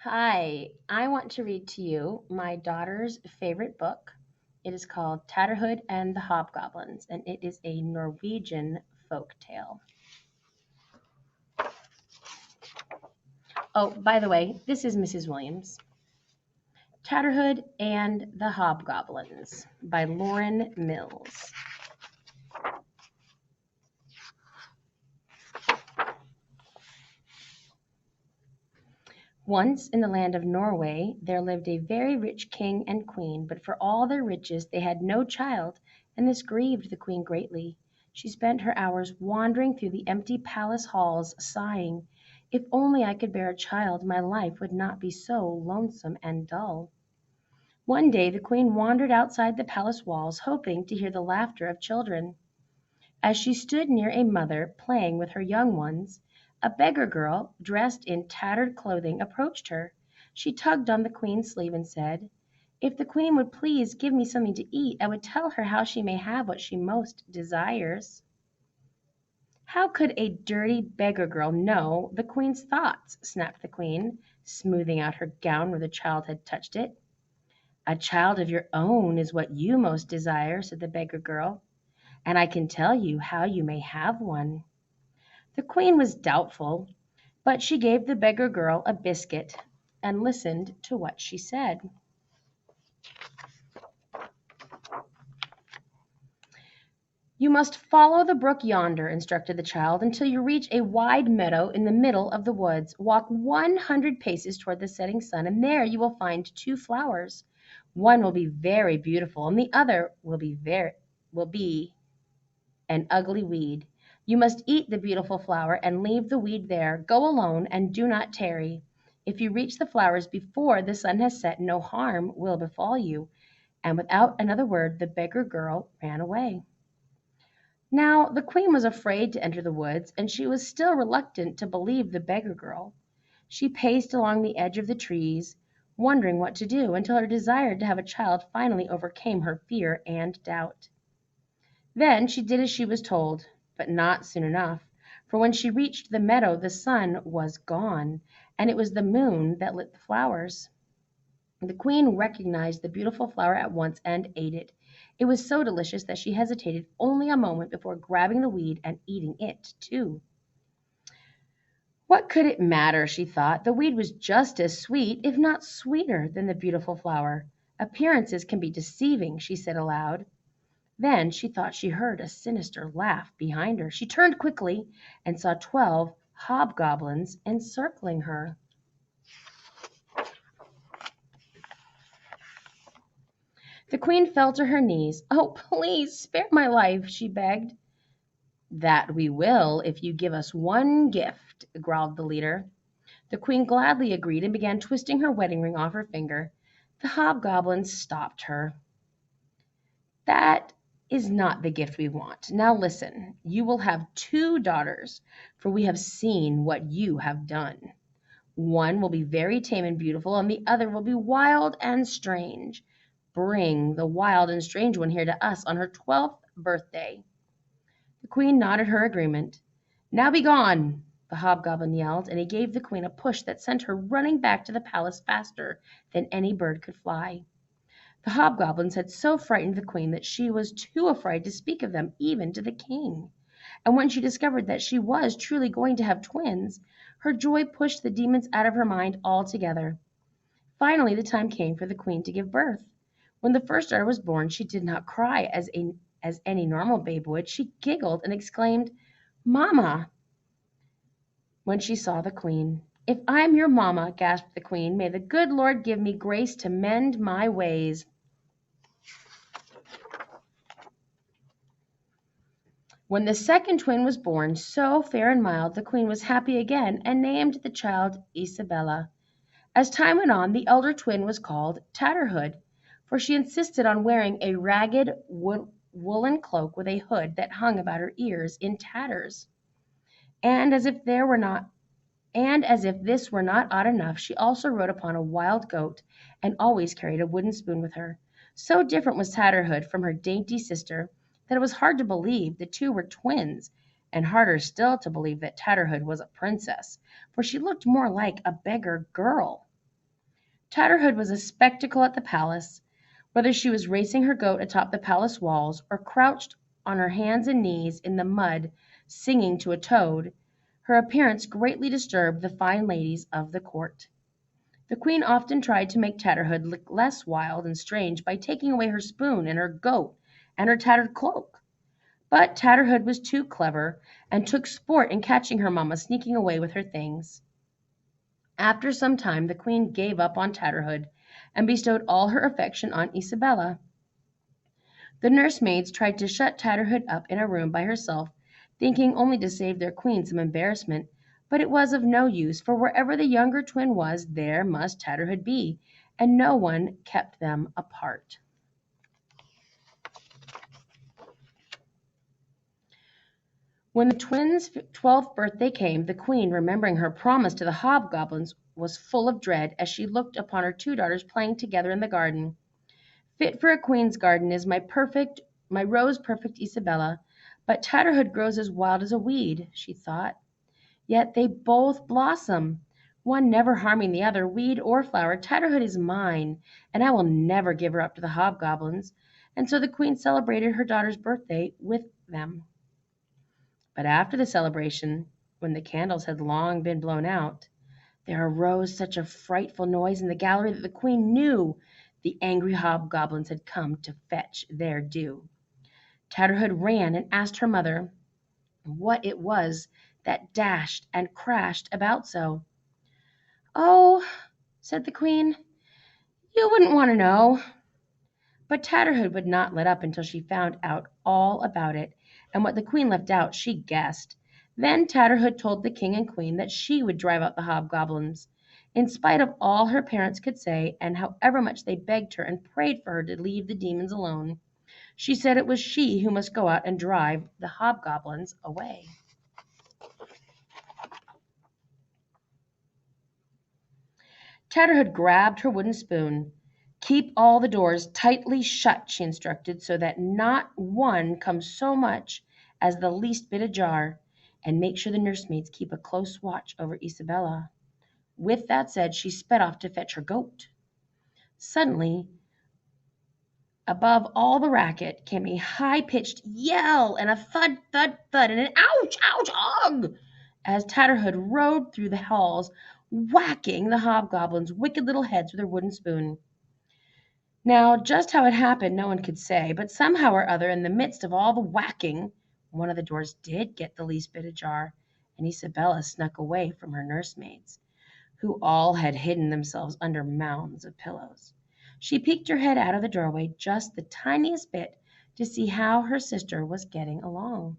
Hi, I want to read to you my daughter's favorite book. It is called Tatterhood and the Hobgoblins, and it is a Norwegian folk tale. Oh, by the way, this is Mrs. Williams. Tatterhood and the Hobgoblins by Lauren Mills. Once in the land of Norway there lived a very rich king and queen, but for all their riches they had no child, and this grieved the queen greatly. She spent her hours wandering through the empty palace halls, sighing, "If only I could bear a child, my life would not be so lonesome and dull." One day the queen wandered outside the palace walls, hoping to hear the laughter of children. As she stood near a mother playing with her young ones, a beggar girl, dressed in tattered clothing, approached her. She tugged on the queen's sleeve and said, "If the queen would please give me something to eat, I would tell her how she may have what she most desires." "How could a dirty beggar girl know the queen's thoughts?" snapped the queen, smoothing out her gown where the child had touched it. "A child of your own is what you most desire," said the beggar girl, "and I can tell you how you may have one." The queen was doubtful, but she gave the beggar girl a biscuit and listened to what she said. "You must follow the brook yonder," instructed the child, "until you reach a wide meadow in the middle of the woods. Walk 100 paces toward the setting sun, and there you will find two flowers. One will be very beautiful, and the other will be an ugly weed. You must eat the beautiful flower and leave the weed there. Go alone and do not tarry. If you reach the flowers before the sun has set, no harm will befall you." And without another word, the beggar girl ran away. Now the queen was afraid to enter the woods, and she was still reluctant to believe the beggar girl. She paced along the edge of the trees, wondering what to do, until her desire to have a child finally overcame her fear and doubt. Then she did as she was told, but not soon enough, for when she reached the meadow the sun was gone, and it was the moon that lit the flowers. The queen recognized the beautiful flower at once and ate it. It was so delicious that she hesitated only a moment before grabbing the weed and eating it too. What could it matter, she thought. The weed was just as sweet, if not sweeter, than the beautiful flower. Appearances can be deceiving, she said aloud. Then she thought she heard a sinister laugh behind her. She turned quickly and saw 12 hobgoblins encircling her. The queen fell to her knees. "Oh, please spare my life," she begged. "That we will if you give us one gift," growled the leader. The queen gladly agreed and began twisting her wedding ring off her finger. The hobgoblins stopped her. "That is not the gift we want. Now listen, you will have two daughters, for we have seen what you have done. One will be very tame and beautiful, and the other will be wild and strange. Bring the wild and strange one here to us on her 12th birthday." The queen nodded her agreement. "Now be gone," the hobgoblin yelled, and he gave the queen a push that sent her running back to the palace faster than any bird could fly. The hobgoblins had so frightened the queen that she was too afraid to speak of them even to the king. And when she discovered that she was truly going to have twins, her joy pushed the demons out of her mind altogether. Finally the time came for the queen to give birth. When the first daughter was born, she did not cry as any normal babe would. She giggled and exclaimed, "Mama," when she saw the queen. "If I'm your mamma," gasped the queen, "may the good Lord give me grace to mend my ways." When the second twin was born, so fair and mild, the queen was happy again and named the child Isabella. As time went on, the elder twin was called Tatterhood, for she insisted on wearing a ragged woolen cloak with a hood that hung about her ears in tatters. And as if this were not odd enough, she also rode upon a wild goat and always carried a wooden spoon with her. So different was Tatterhood from her dainty sister that it was hard to believe the two were twins, and harder still to believe that Tatterhood was a princess, for she looked more like a beggar girl. Tatterhood was a spectacle at the palace. Whether she was racing her goat atop the palace walls or crouched on her hands and knees in the mud singing to a toad, her appearance greatly disturbed the fine ladies of the court. The queen often tried to make Tatterhood look less wild and strange by taking away her spoon and her goat and her tattered cloak. But Tatterhood was too clever and took sport in catching her mamma sneaking away with her things. After some time the queen gave up on Tatterhood and bestowed all her affection on Isabella. The nursemaids tried to shut Tatterhood up in a room by herself, thinking only to save their queen some embarrassment, but it was of no use, for wherever the younger twin was, there must Tatterhood be, and no one kept them apart. When the twins' 12th birthday came, the queen, remembering her promise to the hobgoblins, was full of dread as she looked upon her two daughters playing together in the garden. Fit for a queen's garden is my rose perfect Isabella, but Tatterhood grows as wild as a weed, she thought. Yet they both blossom, one never harming the other, weed or flower. Tatterhood is mine, and I will never give her up to the hobgoblins. And so the queen celebrated her daughter's birthday with them. But after the celebration, when the candles had long been blown out, there arose such a frightful noise in the gallery that the queen knew the angry hobgoblins had come to fetch their due. Tatterhood ran and asked her mother what it was that dashed and crashed about so. "Oh," said the queen, "you wouldn't want to know." But Tatterhood would not let up until she found out all about it, and what the queen left out she guessed. Then Tatterhood told the king and queen that she would drive out the hobgoblins, in spite of all her parents could say, and however much they begged her and prayed for her to leave the demons alone. She said it was she who must go out and drive the hobgoblins away. Tatterhood grabbed her wooden spoon. "Keep all the doors tightly shut," she instructed, "so that not one comes so much as the least bit ajar, and make sure the nursemaids keep a close watch over Isabella." With that said, she sped off to fetch her goat. Suddenly, above all the racket, came a high-pitched yell and a thud, thud, thud, and an ouch, ouch, ugh, as Tatterhood rode through the halls, whacking the hobgoblins' wicked little heads with her wooden spoon. Now, just how it happened no one could say, but somehow or other, in the midst of all the whacking, one of the doors did get the least bit ajar, and Isabella snuck away from her nursemaids, who all had hidden themselves under mounds of pillows. She peeked her head out of the doorway just the tiniest bit to see how her sister was getting along.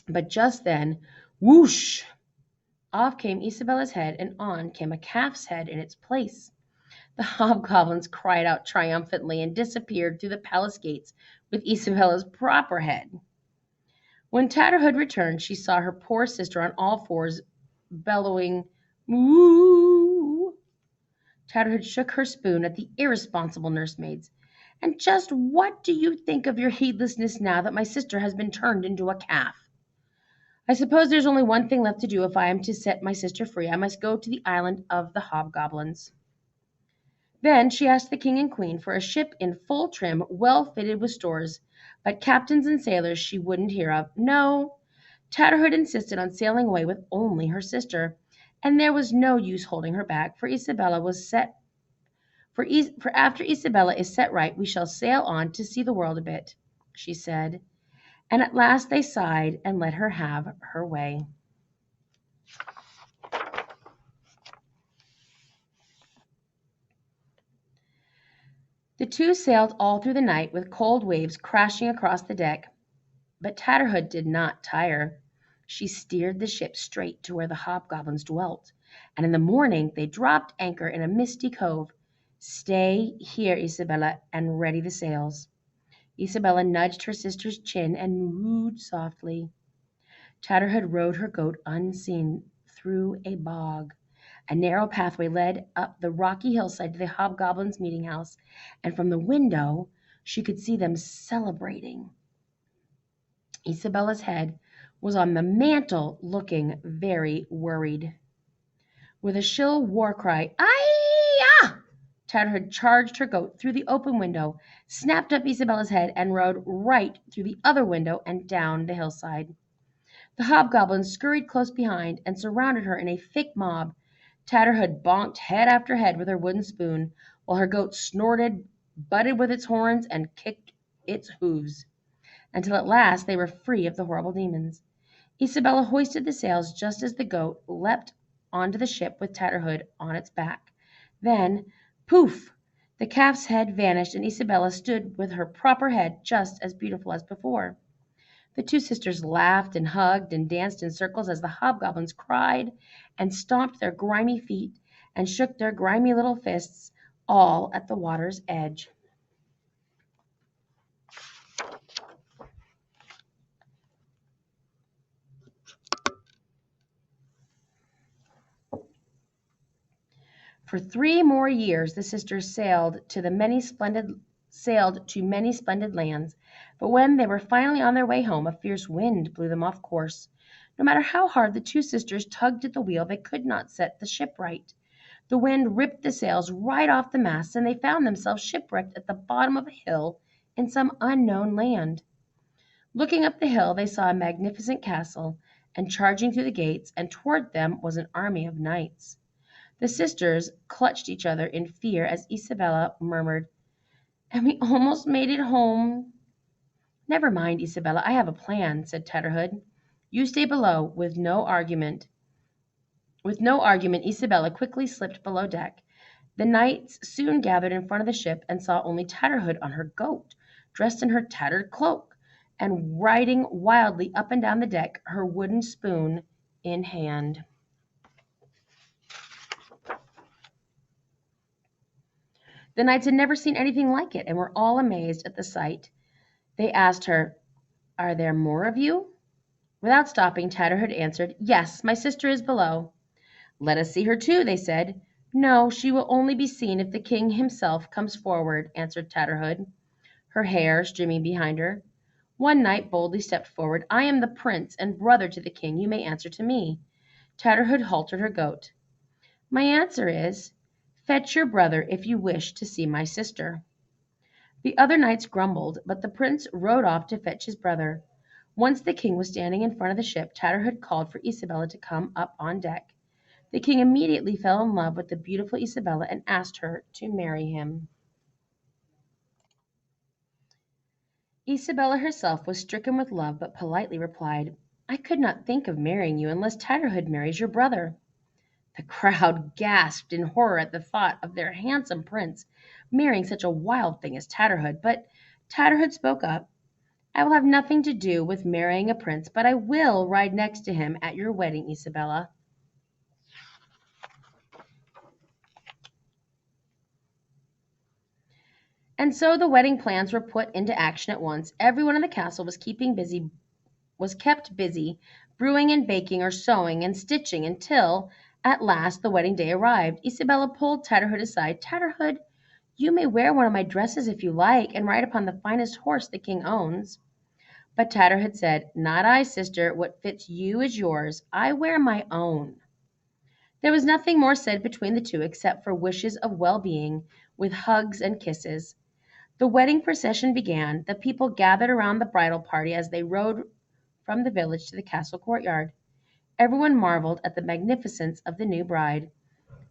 But just then, whoosh! Off came Isabella's head, and on came a calf's head in its place. The hobgoblins cried out triumphantly and disappeared through the palace gates with Isabella's proper head. When Tatterhood returned, she saw her poor sister on all fours, bellowing, "Moo!" Tatterhood shook her spoon at the irresponsible nursemaids. "And just what do you think of your heedlessness now that my sister has been turned into a calf? I suppose there's only one thing left to do if I am to set my sister free. I must go to the island of the hobgoblins." Then she asked the king and queen for a ship in full trim, well fitted with stores, but captains and sailors she wouldn't hear of. No, Tatterhood insisted on sailing away with only her sister, and there was no use holding her back, for after Isabella is set right, we shall sail on to see the world a bit, she said, and at last they sighed and let her have her way. The two sailed all through the night with cold waves crashing across the deck, but Tatterhood did not tire. She steered the ship straight to where the hobgoblins dwelt, and in the morning they dropped anchor in a misty cove. "Stay here, Isabella, and ready the sails." Isabella nudged her sister's chin and mooed softly. Tatterhood rode her goat unseen through a bog. A narrow pathway led up the rocky hillside to the hobgoblins' meeting house, and from the window she could see them celebrating. Isabella's head was on the mantel, looking very worried. With a shrill war cry, "Ay-ya!" Tatterhood charged her goat through the open window, snapped up Isabella's head, and rode right through the other window and down the hillside. The hobgoblins scurried close behind and surrounded her in a thick mob. Tatterhood bonked head after head with her wooden spoon, while her goat snorted, butted with its horns, and kicked its hooves, until at last they were free of the horrible demons. Isabella hoisted the sails just as the goat leapt onto the ship with Tatterhood on its back. Then, poof! The calf's head vanished, and Isabella stood with her proper head just as beautiful as before. The two sisters laughed and hugged and danced in circles as the hobgoblins cried and stomped their grimy feet and shook their grimy little fists, all at the water's edge. For 3 more years the sisters sailed to many splendid lands, but when they were finally on their way home a fierce wind blew them off course. No matter how hard the two sisters tugged at the wheel, they could not set the ship right. The wind ripped the sails right off the masts, and they found themselves shipwrecked at the bottom of a hill in some unknown land. Looking up the hill, they saw a magnificent castle, and charging through the gates and toward them was an army of knights. The sisters clutched each other in fear as Isabella murmured, "And we almost made it home." "Never mind, Isabella, I have a plan," said Tatterhood. "You stay below." With no argument, Isabella quickly slipped below deck. The knights soon gathered in front of the ship and saw only Tatterhood on her goat, dressed in her tattered cloak, and riding wildly up and down the deck, her wooden spoon in hand. The knights had never seen anything like it, and were all amazed at the sight. They asked her, "Are there more of you?" Without stopping, Tatterhood answered, "Yes, my sister is below." "Let us see her too," they said. "No, she will only be seen if the king himself comes forward," answered Tatterhood, her hair streaming behind her. One knight boldly stepped forward. "I am the prince and brother to the king. You may answer to me." Tatterhood haltered her goat. "My answer is, fetch your brother if you wish to see my sister." The other knights grumbled, but the prince rode off to fetch his brother. Once the king was standing in front of the ship, Tatterhood called for Isabella to come up on deck. The king immediately fell in love with the beautiful Isabella and asked her to marry him. Isabella herself was stricken with love, but politely replied, "I could not think of marrying you unless Tatterhood marries your brother." The crowd gasped in horror at the thought of their handsome prince marrying such a wild thing as Tatterhood, but Tatterhood spoke up. "I will have nothing to do with marrying a prince, but I will ride next to him at your wedding, Isabella." And so the wedding plans were put into action at once. Everyone in the castle was kept busy brewing and baking or sewing and stitching until at last the wedding day arrived. Isabella pulled Tatterhood aside. "Tatterhood, you may wear one of my dresses if you like, and ride upon the finest horse the king owns." But Tatterhood said, "Not I, sister. What fits you is yours. I wear my own." There was nothing more said between the two except for wishes of well-being, with hugs and kisses. The wedding procession began. The people gathered around the bridal party as they rode from the village to the castle courtyard. Everyone marveled at the magnificence of the new bride.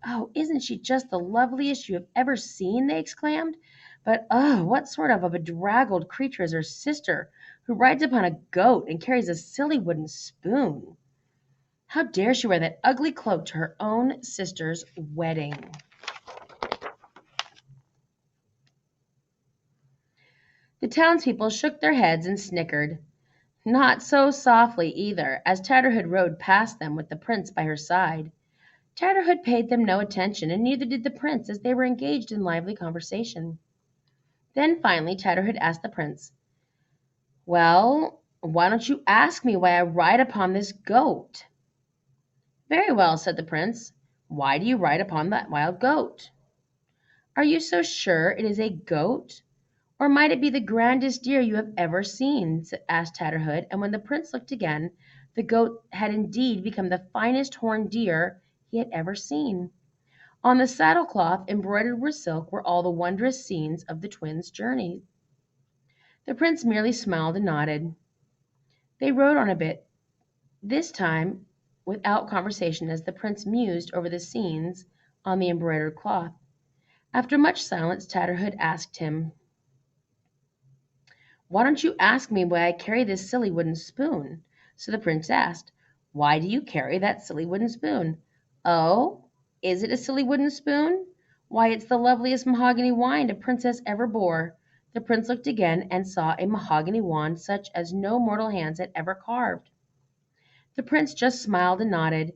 "Oh, isn't she just the loveliest you have ever seen?" they exclaimed. "But oh, what sort of a bedraggled creature is her sister, who rides upon a goat and carries a silly wooden spoon? How dare she wear that ugly cloak to her own sister's wedding?" The townspeople shook their heads and snickered. Not so softly, either, as Tatterhood rode past them with the prince by her side. Tatterhood paid them no attention, and neither did the prince, as they were engaged in lively conversation. Then finally Tatterhood asked the prince, "Well, why don't you ask me why I ride upon this goat?" "Very well," said the prince. "Why do you ride upon that wild goat?" "Are you so sure it is a goat? Or might it be the grandest deer you have ever seen? Asked Tatterhood, and when the prince looked again, the goat had indeed become the finest horned deer he had ever seen. On the saddle cloth, embroidered with silk, were all the wondrous scenes of the twins' journey. The prince merely smiled and nodded. They rode on a bit, this time without conversation, as the prince mused over the scenes on the embroidered cloth. After much silence, Tatterhood asked him, "Why don't you ask me why I carry this silly wooden spoon?" So the prince asked, "Why do you carry that silly wooden spoon?" "Oh, is it a silly wooden spoon? Why, it's the loveliest mahogany wand a princess ever bore." The prince looked again and saw a mahogany wand such as no mortal hands had ever carved. The prince just smiled and nodded.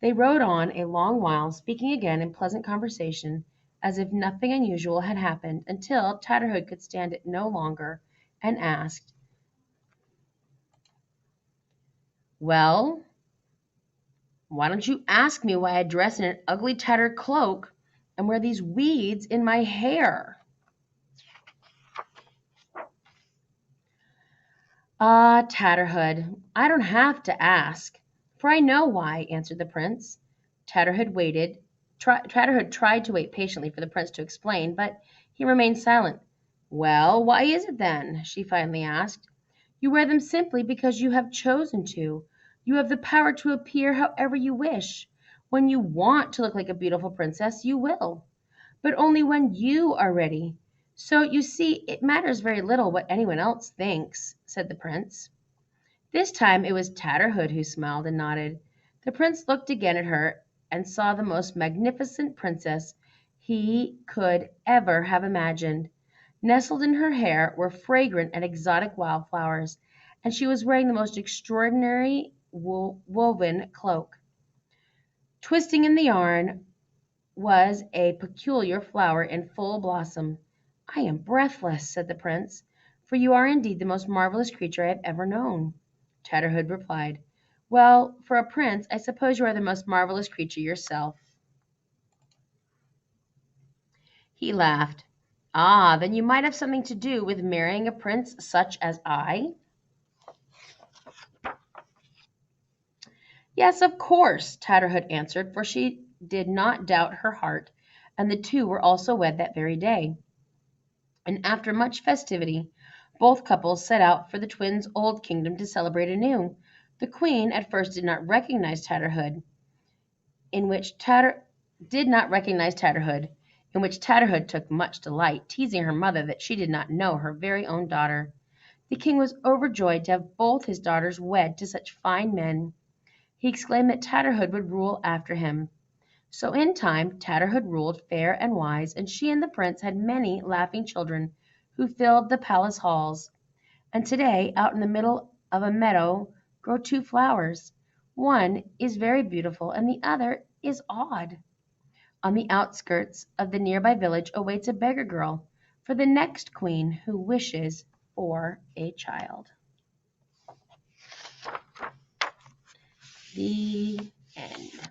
They rode on a long while, speaking again in pleasant conversation, as if nothing unusual had happened, until Tatterhood could stand it no longer, and asked, "Well, why don't you ask me why I dress in an ugly tattered cloak and wear these weeds in my hair?" "Ah, Tatterhood, I don't have to ask, for I know why," answered the prince. Tatterhood tried to wait patiently for the prince to explain, but he remained silent. "Well, why is it then?" she finally asked. "You wear them simply because you have chosen to. You have the power to appear however you wish. When you want to look like a beautiful princess, you will, but only when you are ready. So, you see, it matters very little what anyone else thinks," said the prince. This time it was Tatterhood who smiled and nodded. The prince looked again at her and saw the most magnificent princess he could ever have imagined. Nestled in her hair were fragrant and exotic wildflowers, and she was wearing the most extraordinary woven cloak. Twisting in the yarn was a peculiar flower in full blossom. "I am breathless," said the prince, "for you are indeed the most marvelous creature I have ever known." Tatterhood replied, "Well, for a prince, I suppose you are the most marvelous creature yourself." He laughed. "Ah, then you might have something to do with marrying a prince such as I?" "Yes, of course," Tatterhood answered, for she did not doubt her heart, and the two were also wed that very day. And after much festivity, both couples set out for the twins' old kingdom to celebrate anew. The queen at first in which Tatter did not recognize Tatterhood, in which Tatterhood took much delight, teasing her mother that she did not know her very own daughter. The king was overjoyed to have both his daughters wed to such fine men. He exclaimed that Tatterhood would rule after him. So in time Tatterhood ruled fair and wise, and she and the prince had many laughing children who filled the palace halls. And today, out in the middle of a meadow grow two flowers. One is very beautiful and the other is odd. On the outskirts of the nearby village awaits a beggar girl for the next queen who wishes for a child. The end.